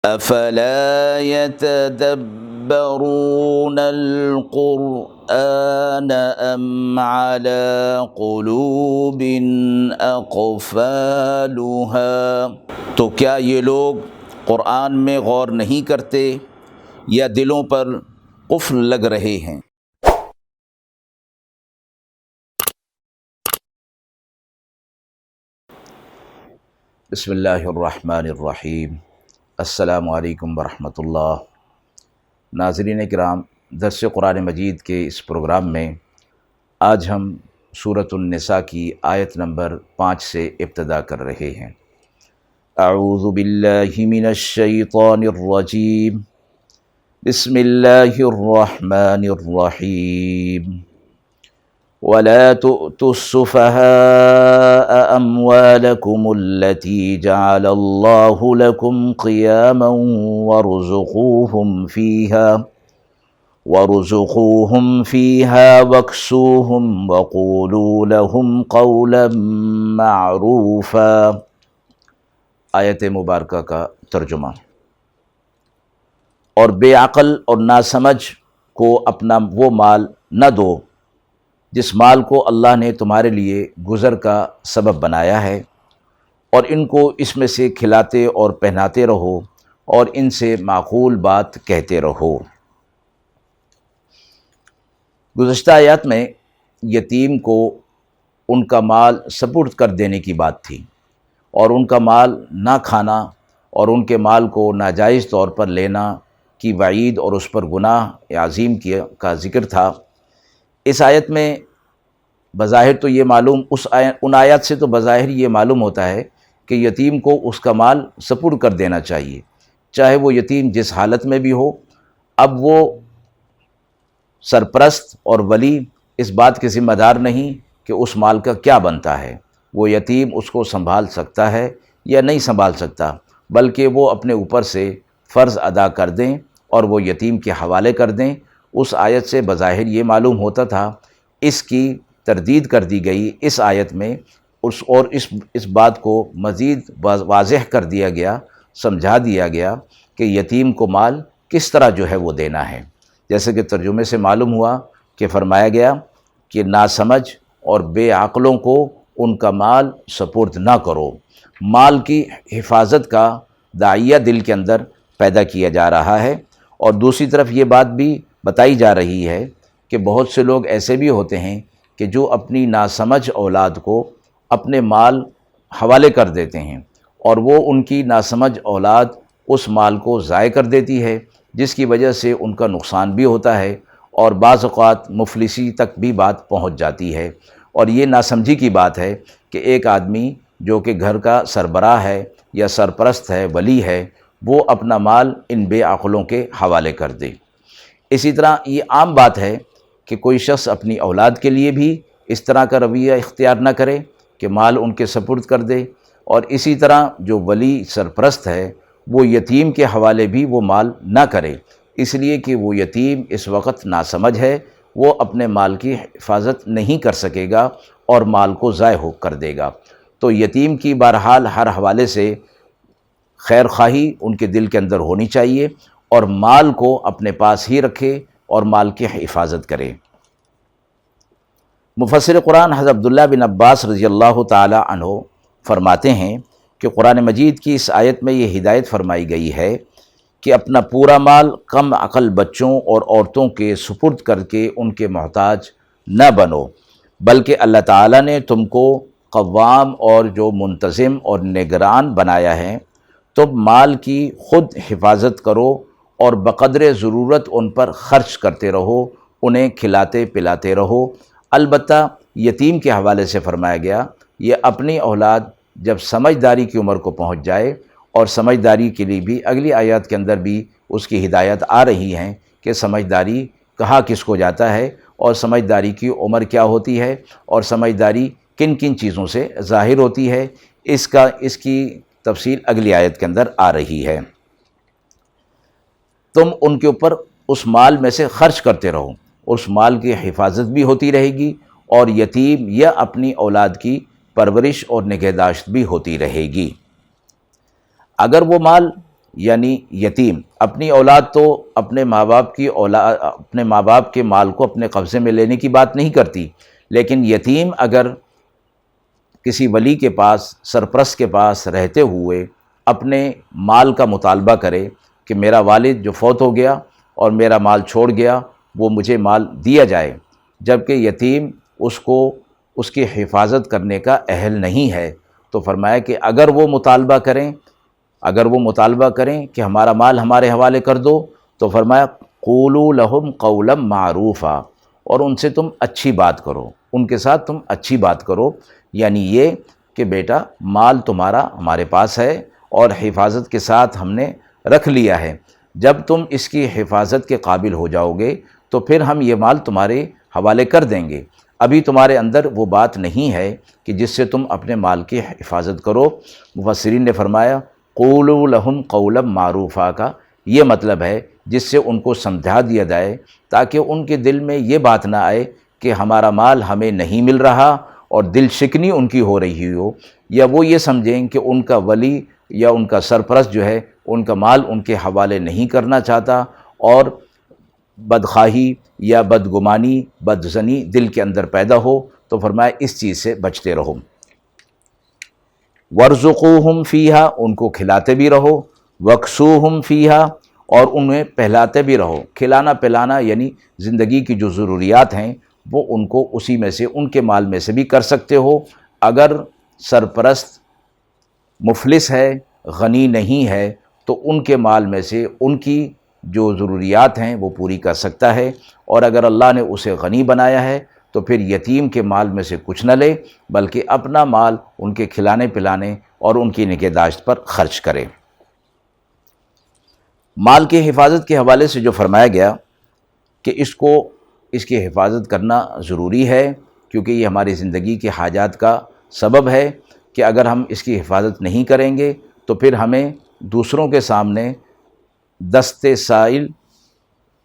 افلا يتدبرون القرآن ام على قلوب اقفالها، تو کیا یہ لوگ قرآن میں غور نہیں کرتے یا دلوں پر قفل لگ رہے ہیں؟ بسم اللہ الرحمن الرحیم۔ السلام علیکم ورحمۃ اللہ۔ ناظرین کرام، درس قرآن مجید کے اس پروگرام میں آج ہم سورۃ النساء کی آیت نمبر 5 سے ابتدا کر رہے ہیں۔ اعوذ باللہ من الشیطان الرجیم، بسم اللہ الرحمن الرحیم۔ وَلَا تُؤْتُوا السُّفَهَاءَ أَمْوَالَكُمُ الَّتِي جَعَلَ اللَّهُ لَكُمْ قِيَامًا وَارْزُقُوهُمْ فِيهَا وَاكْسُوهُمْ وَقُولُوا لَهُمْ قَوْلًا مَعْرُوفًا۔ آیت مبارکہ کا ترجمہ۔ اور بے عقل اور ناسمجھ کو اپنا وہ مال نہ دو جس مال کو اللہ نے تمہارے لیے گزر کا سبب بنایا ہے، اور ان کو اس میں سے کھلاتے اور پہناتے رہو اور ان سے معقول بات کہتے رہو۔ گزشتہ آیات میں یتیم کو ان کا مال سپرد کر دینے کی بات تھی، اور ان کا مال نہ کھانا اور ان کے مال کو ناجائز طور پر لینا کی وعید اور اس پر گناہ عظیم کا ذکر تھا۔ اس آیت میں بظاہر تو یہ معلوم ان آیات سے تو بظاہر یہ معلوم ہوتا ہے کہ یتیم کو اس کا مال سپرد کر دینا چاہیے، چاہے وہ یتیم جس حالت میں بھی ہو۔ اب وہ سرپرست اور ولی اس بات کے ذمہ دار نہیں کہ اس مال کا کیا بنتا ہے، وہ یتیم اس کو سنبھال سکتا ہے یا نہیں سنبھال سکتا، بلکہ وہ اپنے اوپر سے فرض ادا کر دیں اور وہ یتیم کے حوالے کر دیں۔ اس آیت سے بظاہر یہ معلوم ہوتا تھا، اس کی تردید کر دی گئی اس آیت میں، اس بات کو مزید واضح کر دیا گیا، سمجھا دیا گیا کہ یتیم کو مال کس طرح جو ہے وہ دینا ہے۔ جیسے کہ ترجمے سے معلوم ہوا کہ فرمایا گیا کہ ناسمجھ اور بے عقلوں کو ان کا مال سپرد نہ کرو۔ مال کی حفاظت کا داعیہ دل کے اندر پیدا کیا جا رہا ہے، اور دوسری طرف یہ بات بھی بتائی جا رہی ہے کہ بہت سے لوگ ایسے بھی ہوتے ہیں کہ جو اپنی ناسمجھ اولاد کو اپنے مال حوالے کر دیتے ہیں، اور وہ ان کی ناسمجھ اولاد اس مال کو ضائع کر دیتی ہے، جس کی وجہ سے ان کا نقصان بھی ہوتا ہے اور بعض اوقات مفلسی تک بھی بات پہنچ جاتی ہے۔ اور یہ ناسمجھی کی بات ہے کہ ایک آدمی جو کہ گھر کا سربراہ ہے یا سرپرست ہے، ولی ہے، وہ اپنا مال ان بے عقلوں کے حوالے کر دے۔ اسی طرح یہ عام بات ہے کہ کوئی شخص اپنی اولاد کے لیے بھی اس طرح کا رویہ اختیار نہ کرے کہ مال ان کے سپرد کر دے، اور اسی طرح جو ولی سرپرست ہے وہ یتیم کے حوالے بھی وہ مال نہ کرے، اس لیے کہ وہ یتیم اس وقت ناسمجھ ہے، وہ اپنے مال کی حفاظت نہیں کر سکے گا اور مال کو ضائع کر دے گا۔ تو یتیم کی بہرحال ہر حوالے سے خیر خواہی ان کے دل کے اندر ہونی چاہیے، اور مال کو اپنے پاس ہی رکھے اور مال کی حفاظت کرے۔ مفسر قرآن حضرت عبداللہ بن عباس رضی اللہ تعالی عنہ فرماتے ہیں کہ قرآن مجید کی اس آیت میں یہ ہدایت فرمائی گئی ہے کہ اپنا پورا مال کم عقل بچوں اور عورتوں کے سپرد کر کے ان کے محتاج نہ بنو، بلکہ اللہ تعالیٰ نے تم کو قوام اور جو منتظم اور نگران بنایا ہے، تم مال کی خود حفاظت کرو اور بقدر ضرورت ان پر خرچ کرتے رہو، انہیں کھلاتے پلاتے رہو۔ البتہ یتیم کے حوالے سے فرمایا گیا یہ اپنی اولاد جب سمجھداری کی عمر کو پہنچ جائے، اور سمجھداری کے لیے بھی اگلی آیات کے اندر بھی اس کی ہدایت آ رہی ہیں کہ سمجھداری کہا کس کو جاتا ہے، اور سمجھداری کی عمر کیا ہوتی ہے، اور سمجھداری کن کن چیزوں سے ظاہر ہوتی ہے، اس کی تفصیل اگلی آیت کے اندر آ رہی ہے۔ تم ان کے اوپر اس مال میں سے خرچ کرتے رہو، اس مال کی حفاظت بھی ہوتی رہے گی، اور یتیم یا اپنی اولاد کی پرورش اور نگہداشت بھی ہوتی رہے گی۔ اگر وہ مال یعنی یتیم، اپنی اولاد تو اپنے ماں باپ کے مال کو اپنے قبضے میں لینے کی بات نہیں کرتی، لیکن یتیم اگر کسی ولی کے پاس، سرپرست کے پاس رہتے ہوئے اپنے مال کا مطالبہ کرے کہ میرا والد جو فوت ہو گیا اور میرا مال چھوڑ گیا وہ مجھے مال دیا جائے، جبکہ یتیم اس کی حفاظت کرنے کا اہل نہیں ہے، تو فرمایا کہ اگر وہ مطالبہ کریں کہ ہمارا مال ہمارے حوالے کر دو، تو فرمایا قولوا لهم قولا معروفا، اور ان سے تم اچھی بات کرو، ان کے ساتھ تم اچھی بات کرو، یعنی یہ کہ بیٹا مال تمہارا ہمارے پاس ہے اور حفاظت کے ساتھ ہم نے رکھ لیا ہے، جب تم اس کی حفاظت کے قابل ہو جاؤ گے تو پھر ہم یہ مال تمہارے حوالے کر دیں گے، ابھی تمہارے اندر وہ بات نہیں ہے کہ جس سے تم اپنے مال کی حفاظت کرو۔ مفسرین نے فرمایا قولوا لهم قولا معروفا کا یہ مطلب ہے جس سے ان کو سمجھا دیا جائے تاکہ ان کے دل میں یہ بات نہ آئے کہ ہمارا مال ہمیں نہیں مل رہا اور دل شکنی ان کی ہو رہی ہو، یا وہ یہ سمجھیں کہ ان کا ولی یا ان کا سرپرست جو ہے ان کا مال ان کے حوالے نہیں کرنا چاہتا، اور بدخواہی یا بدگمانی، بدظنی دل کے اندر پیدا ہو، تو فرمایا اس چیز سے بچتے رہو۔ وَارْزُقُوهُمْ فِيهَا، ان کو کھلاتے بھی رہو، وَاكْسُوهُمْ فِيهَا، اور انہیں پہلاتے بھی رہو۔ کھلانا پلانا یعنی زندگی کی جو ضروریات ہیں وہ ان کو اسی میں سے، ان کے مال میں سے بھی کر سکتے ہو۔ اگر سرپرست مفلس ہے، غنی نہیں ہے، تو ان کے مال میں سے ان کی جو ضروریات ہیں وہ پوری کر سکتا ہے، اور اگر اللہ نے اسے غنی بنایا ہے تو پھر یتیم کے مال میں سے کچھ نہ لے بلکہ اپنا مال ان کے کھلانے پلانے اور ان کی نگہداشت پر خرچ کرے۔ مال کی حفاظت کے حوالے سے جو فرمایا گیا کہ اس کی حفاظت کرنا ضروری ہے، کیونکہ یہ ہماری زندگی کے حاجات کا سبب ہے، کہ اگر ہم اس کی حفاظت نہیں کریں گے تو پھر ہمیں دوسروں کے سامنے دست سائل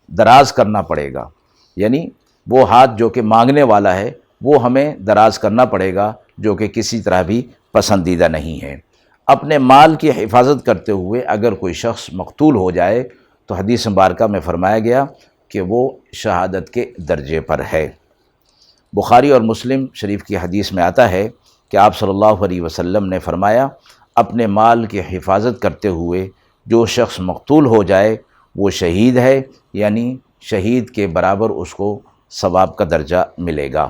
دراز کرنا پڑے گا، یعنی وہ ہاتھ جو کہ مانگنے والا ہے وہ ہمیں دراز کرنا پڑے گا، جو کہ کسی طرح بھی پسندیدہ نہیں ہے۔ اپنے مال کی حفاظت کرتے ہوئے اگر کوئی شخص مقتول ہو جائے تو حدیث مبارکہ میں فرمایا گیا کہ وہ شہادت کے درجے پر ہے۔ بخاری اور مسلم شریف کی حدیث میں آتا ہے کہ آپ صلی اللہ علیہ وسلم نے فرمایا اپنے مال کی حفاظت کرتے ہوئے جو شخص مقتول ہو جائے وہ شہید ہے، یعنی شہید کے برابر اس کو ثواب کا درجہ ملے گا۔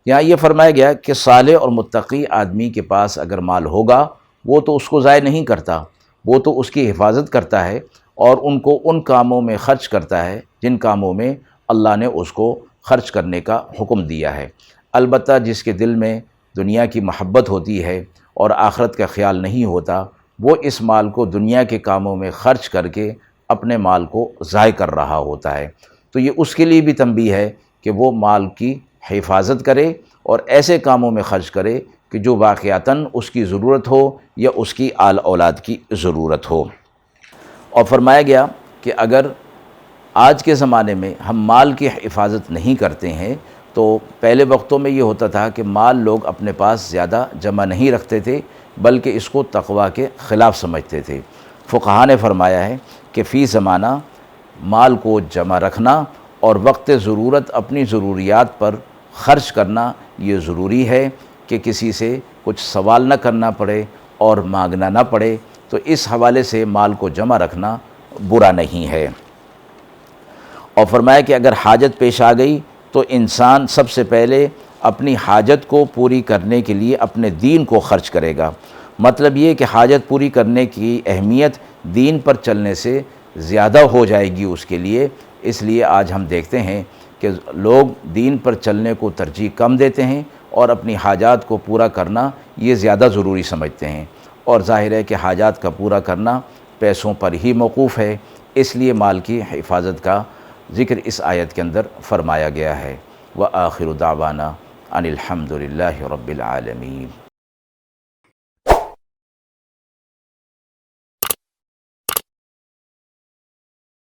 یہاں یہ فرمایا گیا کہ صالح اور متقی آدمی کے پاس اگر مال ہوگا وہ تو اس کو ضائع نہیں کرتا، وہ تو اس کی حفاظت کرتا ہے اور ان کو ان کاموں میں خرچ کرتا ہے جن کاموں میں اللہ نے اس کو خرچ کرنے کا حکم دیا ہے۔ البتہ جس کے دل میں دنیا کی محبت ہوتی ہے اور آخرت کا خیال نہیں ہوتا، وہ اس مال کو دنیا کے کاموں میں خرچ کر کے اپنے مال کو ضائع کر رہا ہوتا ہے، تو یہ اس کے لیے بھی تنبیہ ہے کہ وہ مال کی حفاظت کرے اور ایسے کاموں میں خرچ کرے کہ جو واقعتاً اس کی ضرورت ہو یا اس کی آل اولاد کی ضرورت ہو۔ اور فرمایا گیا کہ اگر آج کے زمانے میں ہم مال کی حفاظت نہیں کرتے ہیں تو پہلے وقتوں میں یہ ہوتا تھا کہ مال لوگ اپنے پاس زیادہ جمع نہیں رکھتے تھے بلکہ اس کو تقویٰ کے خلاف سمجھتے تھے۔ فقہا نے فرمایا ہے کہ فی زمانہ مال کو جمع رکھنا اور وقت ضرورت اپنی ضروریات پر خرچ کرنا یہ ضروری ہے کہ کسی سے کچھ سوال نہ کرنا پڑے اور مانگنا نہ پڑے، تو اس حوالے سے مال کو جمع رکھنا برا نہیں ہے۔ اور فرمایا کہ اگر حاجت پیش آ گئی تو انسان سب سے پہلے اپنی حاجت کو پوری کرنے کے لیے اپنے دین کو خرچ کرے گا۔ مطلب یہ کہ حاجت پوری کرنے کی اہمیت دین پر چلنے سے زیادہ ہو جائے گی اس کے لیے، اس لیے آج ہم دیکھتے ہیں کہ لوگ دین پر چلنے کو ترجیح کم دیتے ہیں اور اپنی حاجات کو پورا کرنا یہ زیادہ ضروری سمجھتے ہیں، اور ظاہر ہے کہ حاجات کا پورا کرنا پیسوں پر ہی موقوف ہے، اس لیے مال کی حفاظت کا ذکر اس آیت کے اندر فرمایا گیا ہے۔ وآخر دعوانا ان الحمد للہ رب العالمین۔